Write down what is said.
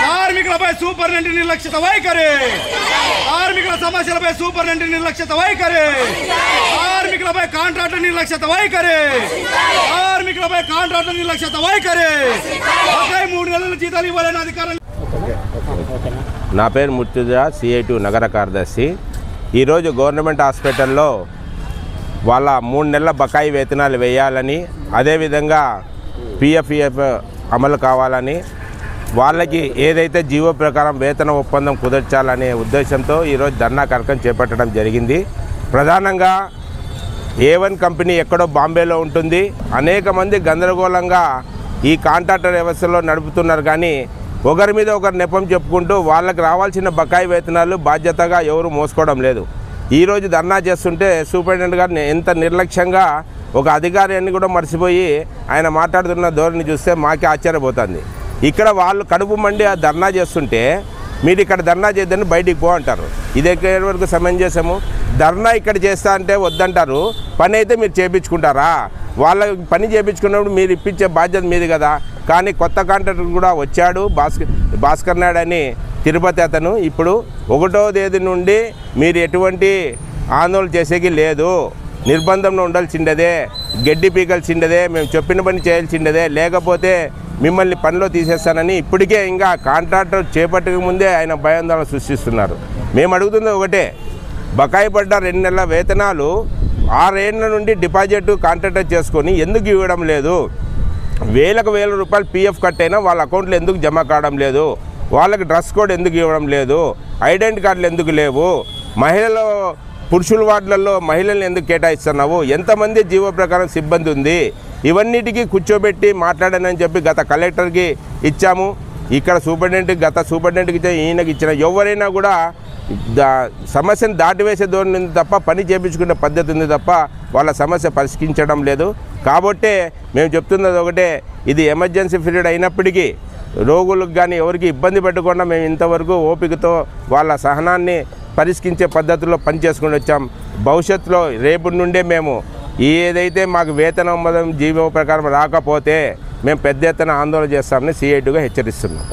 కార్మికులపై సూపరింటెండెంట్ నిర్లక్ష్యత వైఖరి, కార్మికుల సమస్యలపై సూపరింటెండెంట్ నిర్లక్ష్యత వైఖరి, కార్మికులపై కాంట్రాక్టర్ నిర్లక్ష్యత వైఖరి, కార్మికులపై కాంట్రాక్టర్ నిర్లక్ష్యత వైఖరి. 3 నెలల జీతాలు ఇవ్వాలని అధికారులు. నా పేరు ముర్తుజా, CITU నగర కార్యదర్శి. ఈరోజు గవర్నమెంట్ హాస్పిటల్లో వాళ్ళ 3 నెలల బకాయి వేతనాలు వేయాలని, అదేవిధంగా PFEF అమలు కావాలని, వాళ్ళకి ఏదైతే జీవో ప్రకారం వేతన ఒప్పందం కుదర్చాలనే ఉద్దేశంతో ఈరోజు ధర్నా కార్యక్రమం చేపట్టడం జరిగింది. ప్రధానంగా A1 కంపెనీ ఎక్కడో బాంబేలో ఉంటుంది. అనేక మంది గందరగోళంగా ఈ కాంట్రాక్టర్ వ్యవస్థలో నడుపుతున్నారు. కానీ ఒకరి మీద ఒకరు నెపం చెప్పుకుంటూ వాళ్ళకి రావాల్సిన బకాయి వేతనాలు బాధ్యతగా ఎవరు మోసుకోవడం లేదు. ఈరోజు ధర్నా చేస్తుంటే సూపరింటెండెంట్ గారు ఎంత నిర్లక్ష్యంగా ఒక అధికారిని కూడా మర్చిపోయి ఆయన మాట్లాడుతున్న ధోరణి చూస్తే మాకే ఆశ్చర్యపోతుంది. ఇక్కడ వాళ్ళు కడుపు మండి ఆ ధర్నా చేస్తుంటే మీరు ఇక్కడ ధర్నా చేద్దని బయటికి పో అంటారు. ఇది ఎక్కడి వరకు సమంజసము? ధర్నా ఇక్కడ చేస్తా అంటే వద్దంటారు, పని అయితే మీరు చేయించుకుంటారా? వాళ్ళ పని చేయించుకున్నప్పుడు మీరు ఇప్పించే బాధ్యత మీది కదా. కానీ కొత్త కాంట్రాక్టర్ కూడా వచ్చాడు, భాస్కర్ నాయుడు అని, తిరుపతి అతను. ఇప్పుడు 1వ తేదీ నుండి మీరు ఎటువంటి ఆందోళన చేసేకి లేదు, నిర్బంధంలో ఉండాల్సిండదే, గడ్డి పీకల్సిండదే, మేము చెప్పిన పని చేయాల్సిండదే, లేకపోతే మిమ్మల్ని పనిలో తీసేస్తానని ఇప్పటికే ఇంకా కాంట్రాక్టర్ చేపట్టక ముందే ఆయన భయాందోళన సృష్టిస్తున్నారు. మేము అడుగుతుంది ఒకటే, బకాయి పడ్డ 2 నెలల వేతనాలు 6 ఏళ్ల నుండి డిపాజిట్ కాంట్రాక్టర్ చేసుకొని ఎందుకు ఇవ్వడం లేదు? వేలకు వేల రూపాయలు PF కట్ అయినా వాళ్ళ అకౌంట్లో ఎందుకు జమ కావడం లేదు? వాళ్ళకి డ్రెస్ కోడ్ ఎందుకు ఇవ్వడం లేదు? ఐడెంటిటీ కార్డులు ఎందుకు లేవు? మహిళలు పురుషుల వార్డులలో మహిళలను ఎందుకు కేటాయిస్తున్నావు? ఎంతమంది జీవో ప్రకారం సిబ్బంది ఉంది? ఇవన్నిటికీ కూర్చోబెట్టి మాట్లాడానని చెప్పి గత కలెక్టర్కి ఇచ్చాము. ఇక్కడ గత సూపరింటెండెంట్కి ఇచ్చిన, ఈయనకి ఇచ్చిన, ఎవరైనా కూడా సమస్యను దాటివేసే ధోరణి ఉంది తప్ప, పని చేయించుకునే పద్ధతి ఉంది తప్ప వాళ్ళ సమస్య పరిష్కరించడం లేదు. కాబట్టే మేము చెప్తున్నది ఒకటే, ఇది ఎమర్జెన్సీ పీరియడ్ అయినప్పటికీ రోగులకు కానీ ఎవరికి ఇబ్బంది పెట్టకుండా మేము ఇంతవరకు ఓపికతో వాళ్ళ సహనాన్ని పరిష్కరించే పద్ధతిలో పనిచేసుకుని వచ్చాం. భవిష్యత్తులో రేపు నుండే మేము ఏదైతే మాకు వేతనం జీవో ప్రకారం రాకపోతే మేము పెద్ద ఎత్తున ఆందోళన చేస్తామని CITUగా హెచ్చరిస్తున్నాం.